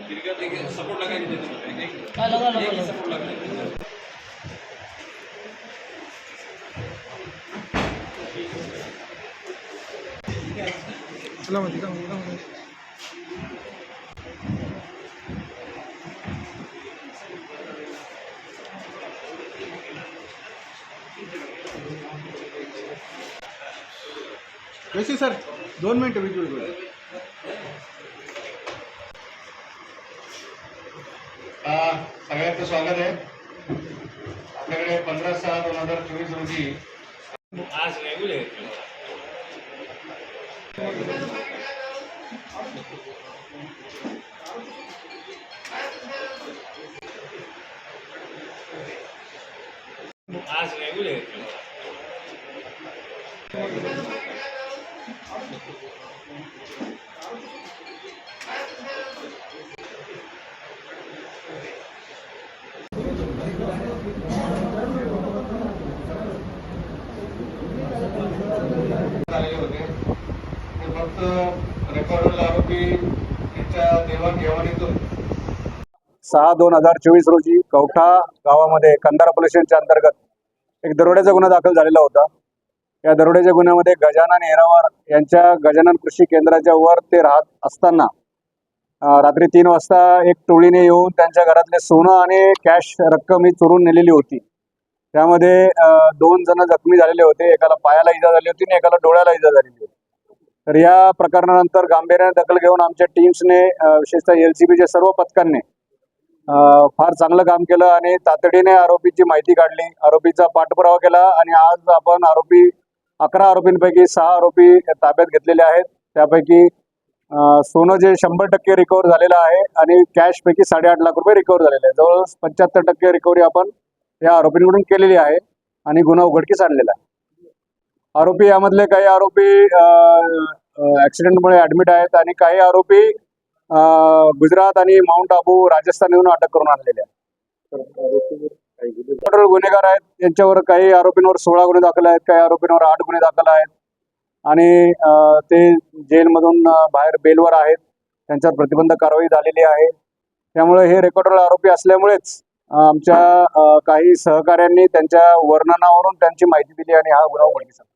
Support लगा support लगा जैसे सर 2 मिनट विजुअल सगळ्यांचं स्वागत आहे। आपल्याकडे 15/6/2024 रोजी आज रेगुलर आज रेगुलर झालेले होते ते फक्त रेकॉर्डर आरोपी यांच्या देवाणघेवाणीतून 6/2/2024 रोजी कवठा गावामध्ये कंधारा पोलीस स्टेशनच्या अंतर्गत एक दरोड्याचा गुन्हा दाखल झालेला होता। या दरोड्याच्या गुन्ह्यामध्ये गजानन येरावार यांच्या गजानन कृषी केंद्राच्या वर ते राहत असताना रात्री 3 वाजता एक टोळीने येऊन त्यांच्या घरातले सोनं आणि कॅश रक्कम ही चोरून नेलेली होती। त्यामध्ये 2 जण जखमी झालेले होते, एकाला पायाला इजा झाली होती आणि एकाला डोळ्याला इजा झालेली होती। तर या प्रकरणानंतर गांभीर्याने दखल घेऊन आमच्या टीम्सने विशेषतः LCBच्या सर्व पथकांनी फार चांगलं काम केलं आणि तातडीने आरोपीची माहिती काढली, आरोपीचा पाठपुरावा केला आणि आज आपण 11 आरोपींपैकी 6 आरोपी ताब्यात घेतलेले आहेत। त्यापैकी सोनं जे 100% रिकव्हर झालेलं आहे आणि कॅश पैकी 8.5 लाख रुपये रिकव्हर झालेले आहे। जवळजवळ 75% रिकव्हरी आपण या आरोपींकडून केलेली आहे आणि गुन्हा उघडकीस आणलेला आहे। आरोपी यामधले काही आरोपी ऍक्सिडेंटमुळे ऍडमिट आहेत आणि काही आरोपी गुजरात आणि माउंट आबू राजस्थान येऊन अटक करून आणलेले आहेत। गुन्हेगार आहेत, यांच्यावर काही आरोपींवर 16 गुन्हे दाखल आहेत, काही आरोपींवर 8 गुन्हे दाखल आहेत आणि ते जेलमधून बाहेर बेलवर आहेत, त्यांच्यावर प्रतिबंधक कारवाई झालेली आहे। त्यामुळे हे रेकॉर्डर आरोपी असल्यामुळेच आमच्या काही सहकाऱ्यांनी त्यांच्या वर्णनावरून त्यांची माहिती दिली आणि हा गुन्हा उघडकीस आला।